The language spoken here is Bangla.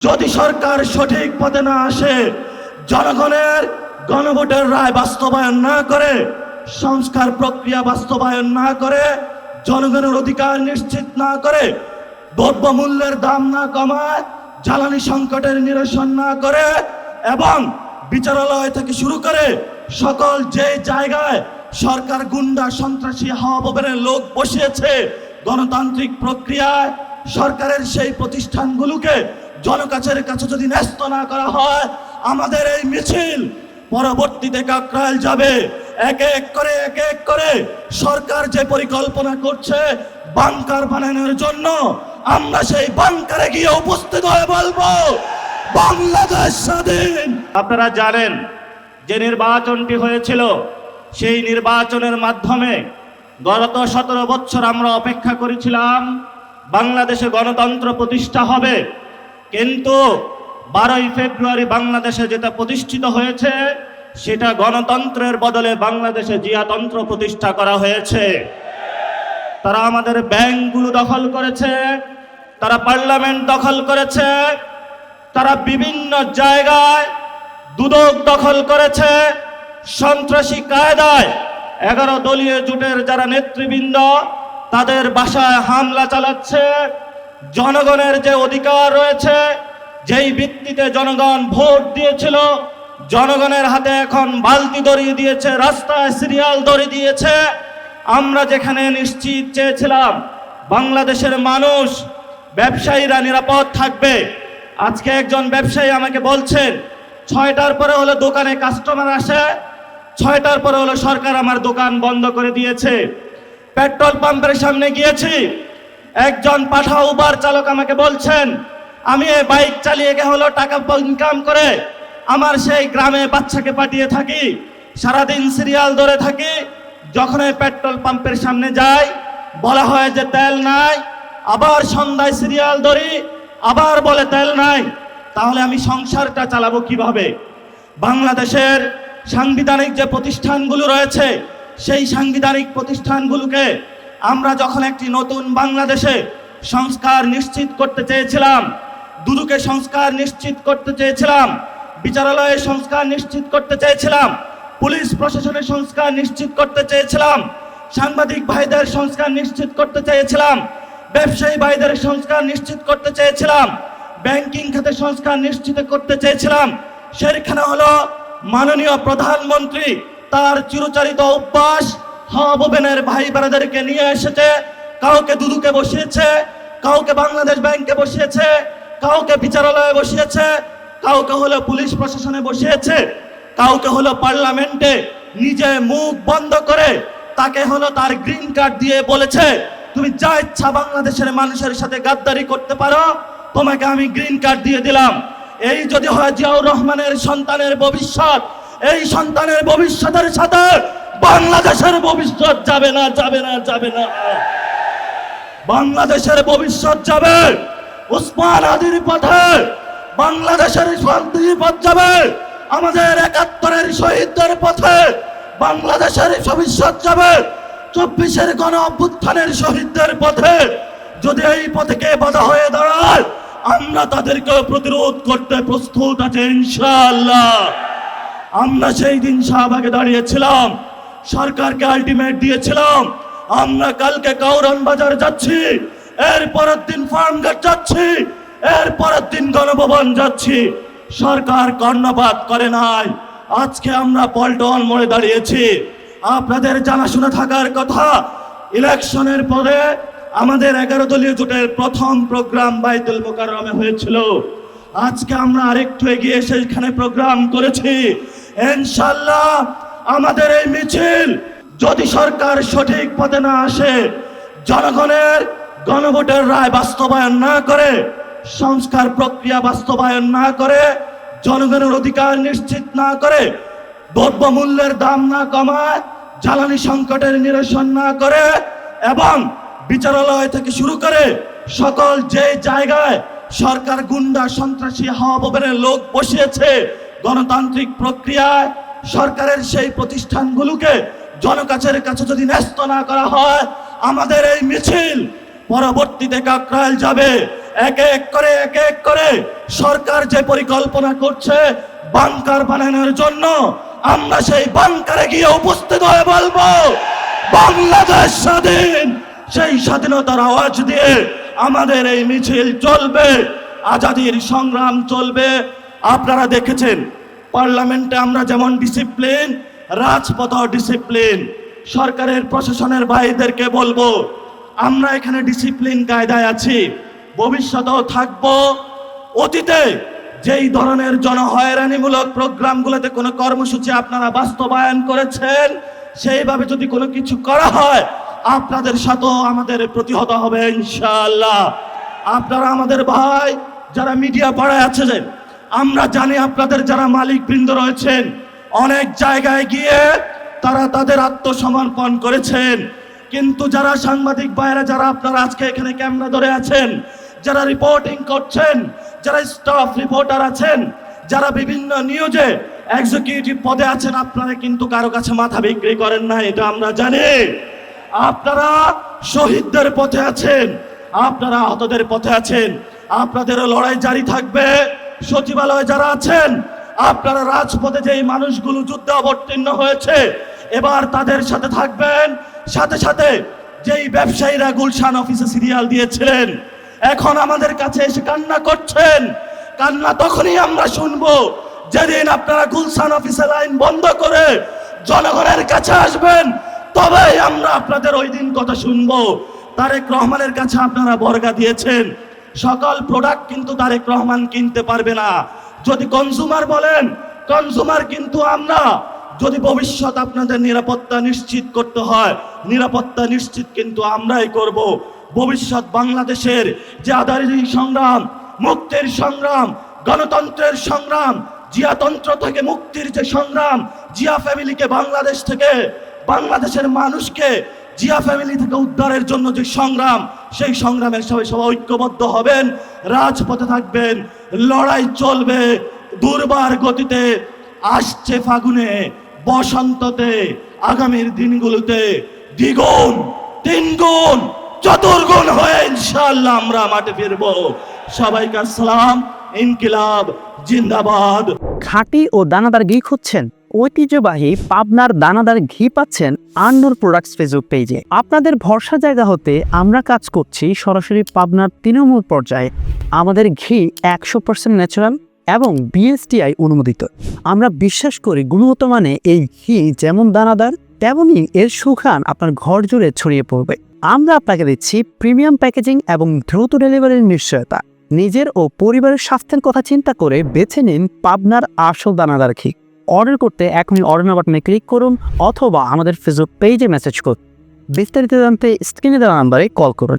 যদি সরকার সঠিক পথে না আসে, জনগণের গণভোটের রায় বাস্তবায়ন না করে, সংস্কার প্রক্রিয়া বাস্তবায়ন না করে, জনগণের অধিকার নিশ্চিত না করে, দ্রব্যমূল্যের দাম না কমায়, জ্বালানি সংকটের নিরসন না করে এবং বিচারালয় থেকে শুরু করে সকল যে জায়গায় সরকার গুন্ডা সন্ত্রাসী হাওয়া লোক বসিয়েছে, গণতান্ত্রিক প্রক্রিয়ায় সরকারের সেই প্রতিষ্ঠানগুলোকে জনকাছের কাছে যদি ন্যস্ত না করা হয়, আমাদের এই মিছিল পরবর্তীতে কাকরাইল যাবে। এক এক করে সরকার যে পরিকল্পনা করছে বাংকার বানানোর জন্য, আমরা সেই বাংকারে গিয়ে উপস্থিত হয়ে বলবো বাংলাদেশ স্বাধীন। আপনারা জানেন যে নির্বাচনটি হয়েছিল, সেই নির্বাচনের মাধ্যমে গত 17 বছর আমরা অপেক্ষা করেছিলাম বাংলাদেশে গণতন্ত্র প্রতিষ্ঠা হবে, কিন্তু 12ই ফেব্রুয়ারি বাংলাদেশে যেটা প্রতিষ্ঠিত হয়েছে সেটা গণতন্ত্রের বদলে বাংলাদেশে জিয়াতন্ত্র প্রতিষ্ঠা করা হয়েছে। তারা আমাদের ব্যাংকগুলো দখল করেছে, তারা পার্লামেন্ট দখল করেছে, তারা বিভিন্ন জায়গায় দুদক দখল করেছে, সন্ত্রাসী কায়দায় 11 দলীয় জোটের যারা নেতৃবৃন্দ তাদের বাসায় হামলা চালাচ্ছে। জনগণের যে অধিকার রয়েছে, যেই ভিত্তিতে জনগণ ভোট দিয়েছিল, জনগণের হাতে এখন বালতি ধরিয়ে দিয়েছে, রাস্তায় সিরিয়াল ধরিয়ে দিয়েছে। আমরা যেখানে নিশ্চিত চেয়েছিলাম বাংলাদেশের মানুষ, ব্যবসায়ীরা নিরাপদ থাকবে, আজকে একজন ব্যবসায়ী আমাকে বলছেন 6টার পরে হলো দোকানে কাস্টমার আসে, 6টার পরে হলো সরকার আমার দোকান বন্ধ করে দিয়েছে। পেট্রোল পাম্পের সামনে গিয়েছি, একজন পাঠা উবার চালক আমাকে বলছেন আমি এই বাইক চালিয়ে গিয়ে হলো টাকা ইনকাম করে আমার সেই গ্রামে বাচ্চাকে পাঠিয়ে থাকি, সারাদিন সিরিয়াল ধরে থাকি, যখন এই পেট্রোল পাম্পের সামনে যাই বলা হয় যে তেল নাই, আবার সন্ধ্যায় সিরিয়াল ধরি, আবার বলে তেল নাই, তাহলে আমি সংসারটা চালাবো কিভাবে? বাংলাদেশের সাংবিধানিক যে প্রতিষ্ঠানগুলো রয়েছে, সেই সাংবিধানিক প্রতিষ্ঠানগুলোকে আমরা যখন একটি নতুন বাংলাদেশে সংস্কার নিশ্চিত করতে চেয়েছিলাম, দুদকে সংস্কার নিশ্চিত করতে চেয়েছিলাম, বিচারালয়ে সংস্কার নিশ্চিত করতে চেয়েছিলাম, পুলিশ প্রশাসনের সংস্কার নিশ্চিত করতে চেয়েছিলাম, সাংবাদিক ভাইদের সংস্কার নিশ্চিত করতে চেয়েছিলাম, ব্যবসায়ী ভাইদের সংস্কার নিশ্চিত করতে চেয়েছিলাম, ব্যাংকিং খাতে সংস্কার নিশ্চিত করতে চেয়েছিলাম, সেখানে হলো মাননীয় প্রধানমন্ত্রী তার চিরচারিত অভ্যাস হাওয়া ভাই বোনেদেরকে নিয়ে এসেছে, কাউকে দুদুকে বসিয়েছে, কাউকে বাংলাদেশ ব্যাংকে বসিয়েছে, কাউকে বিচারালয়ে বসিয়েছে, কাউকে হলো পুলিশ প্রশাসনে বসিয়েছে, কাউকে হলো পার্লামেন্টে নিজে মুখ বন্ধ করে তাকে হলো তার গ্রিন কার্ড দিয়ে বলেছে তুমি যা ইচ্ছা বাংলাদেশের মানুষের সাথে গাদ্দারি করতে পারো, তোমাকে আমি গ্রিন কার্ড দিয়ে দিলাম। এই যদি হয় জিয়াউর রহমানের সন্তানের ভবিষ্যৎ, এই সন্তানের ভবিষ্যতের সাথে বাংলাদেশের ভবিষ্যৎ যাবে না, যাবে না, যাবে না। বাংলাদেশের ভবিষ্যৎ যাবে উসমান হাদির পথে, বাংলাদেশের শান্তির পথ যাবে আমাদের 71-এর শহীদদের পথে, বাংলাদেশের ভবিষ্যৎ যাবে 24-এর গণ অভ্যুত্থানের শহীদদের পথে। যদি এই পথে বাধা হয়ে দাঁড়ায়, আমরা তাদেরকে প্রতিরোধ করতে প্রস্তুত আছে ইনশাআল্লাহ। আমরা সেই দিন শাহবাগে দাঁড়িয়েছিলাম, সরকারকে আলটিমেট দিয়েছিলাম আমরা কালকে কাউরান বাজার যাচ্ছি, এর পরের দিন ফার্মগেট যাচ্ছি, এর পরের দিন গণভবন যাচ্ছি। সরকার কর্ণপাত করে নাই। আজকে আমরা পল্টন মোড়ে দাঁড়িয়েছি। আপনাদের জানাশোনা থাকার কথা, ইলেকশনের পরে আমাদের 11 দলীয় জোটের প্রথম প্রোগ্রাম বাইতুল মোকাররমে হয়েছিল। আজকে আমরা আরেকটু এগিয়ে সেখানে প্রোগ্রাম করেছি। ইনশাআল্লাহ আমাদের এই মিছিল যদি সরকার সঠিক পথে না আসে, জনগণের গণভোটের রায় বাস্তবায়ন না করে, সংস্কার প্রক্রিয়া বাস্তবায়ন না করে, জনগণের অধিকার নিশ্চিত না করে, দ্রব্যমূল্যের দাম না কমায়, জ্বালানি সংকটের নিরসন না করে এবং বিচারালয় থেকে শুরু করে সকল যে জায়গায় সরকার গুন্ডা সন্ত্রাসী হাওয়া লোক বসিয়েছে, গণতান্ত্রিক প্রক্রিয়ায় সরকারের সেই প্রতিষ্ঠানগুলোকে জনকাছের কাছে যদি ন্যস্ত না করা হয়, আমাদের এই মিছিল পরবর্তীতে কাকরাইল যাবে। এক এক করে সরকার যে পরিকল্পনা করছে বাংকার বানানোর জন্য, আমরা সেই বাংকারে গিয়ে উপস্থিত হয়ে বলবো বাংলাদেশ স্বাধীন। সেই স্বাধীনতার আওয়াজ দিয়ে আমাদের এই মিছিল চলবে, আজাদির সংগ্রাম চলবে। আপনারা দেখেছেন পার্লামেন্টে আমরা যেমন ডিসিপ্লিন, রাজপথ ডিসিপ্লিন। সরকারের প্রশাসনের ভাইদেরকে বলবো আমরা এখানে ডিসিপ্লিন কায়দায় আছি, ভবিষ্যতেও থাকবো। অতীতে যেই ধরনের জনহয়রানিমূলক প্রোগ্রামগুলোতে কোনো কর্মসূচি আপনারা বাস্তবায়ন করেছেন, সেইভাবে যদি কোনো কিছু করা হয় আপনাদের সাথেও আমাদের প্রতিহত হবে ইনশাআল্লাহ। আপনারা আমাদের ভাই যারা মিডিয়া পাড়ায় আছেন, আমরা জানি আপনাদের যারা মালিক বৃন্দ রয়েছেন অনেক জায়গায় গিয়ে তারা তাদের আত্মসমর্পণ করেছেন, কিন্তু যারা সাংবাদিক ভাইরা যারা আপনারা আজকে এখানে ক্যামেরা ধরে আছেন, যারা রিপোর্টিং করছেন, যারা স্টাফ রিপোর্টার আছেন, যারা বিভিন্ন নিউজে এক্সিকিউটিভ পদে আছেন, আপনারা কিন্তু কারো কাছে মাথা বিক্রি করেন না, এটা আমরা জানি। আপনারা শহীদদের পথে আছেন, আপনারা আহতদের পথে আছেন, আপনাদেরও লড়াই জারি থাকবে। সচিবালয়ে যারা আছেন, আপনারা রাজপথে যেই মানুষগুলো যুদ্ধে অবতীর্ণ হয়েছে এবার তাদের সাথে থাকবেন। সাথে সাথে যেই ব্যবসায়ীরা গুলশান অফিসে সিরিয়াল দিয়েছিলেন এখন আমাদের কাছে এসে কান্না করছেন, কান্না তখনই আমরা শুনবো যেদিন আপনারা গুলশান অফিসে লাইন বন্ধ করে জনগণের কাছে আসবেন, তবেই আমরা আপনাদের ওই দিন কথা শুনবো। তারেক রহমানের কাছে আপনারা বর্গা দিয়েছেন, সকল প্রোডাক্ট কিন্তু তারেক রহমান কিনতে পারবে না। যদি কনজিউমার বলেন, কনজিউমার কিন্তু আমরা। যদি ভবিষ্যৎ আপনাদের নিরাপত্তা নিশ্চিত করতে হয়, নিরাপত্তা নিশ্চিত কিন্তু আমরাই করব। ভবিষ্যৎ বাংলাদেশের যে আজাদী সংগ্রাম, মুক্তির সংগ্রাম, গণতন্ত্রের সংগ্রাম, জিয়াতন্ত্র থেকে মুক্তির যে সংগ্রাম, জিয়া ফ্যামিলিকে বাংলাদেশ থেকে, বাংলাদেশের মানুষকে জিয়া ফ্যামিলি থেকে উদ্ধারের জন্য যে সংগ্রাম, সেই সংগ্রামের সবাই ঐক্যবদ্ধ হবেন, রাজপথে থাকবেন, লড়াই চলবে দুর্বার গতিতে। আসছে ফাগুনে, বসন্ততে, আগামীর দিনগুলোতে দ্বিগুণ, তিনগুণ, চতুর্গুণ হয়ে ইনশাআল্লাহ আমরা মাঠে ফিরবো। সবাইকে আসসালাম, ইনকিলাব জিন্দাবাদ। খাঁটি ও দানাদার ঘি খুঁজছেন? ঐতিহ্যবাহী পাবনার দানাদার ঘি পাচ্ছেন আন্নুর প্রোডাক্টস ফেসবুক পেজে। আপনাদের ভরসা জায়গা হতে আমরা কাজ করছি সরাসরি পাবনার তৃণমূল পর্যায়ে। আমাদের ঘি 100% ন্যাচারাল এবং বিএসটিআই অনুমোদিত। আমরা বিশ্বাস করি গুণগত মানে এই ঘি যেমন দানাদার তেমনই এর সুঘ্রাণ আপনার ঘর জুড়ে ছড়িয়ে পড়বে। আমরা আপনাকে দিচ্ছি প্রিমিয়াম প্যাকেজিং এবং দ্রুত ডেলিভারির নিশ্চয়তা। নিজের ও পরিবারের স্বাস্থ্যের কথা চিন্তা করে বেছে নিন পাবনার আসল দানাদার ঘি। অর্ডার করতে এখনই অর্ডার বাটনে ক্লিক করুন অথবা আমাদের ফেসবুক পেজে মেসেজ করুন। বিস্তারিত জানতে স্ক্রিনে দেওয়া নাম্বারে কল করুন।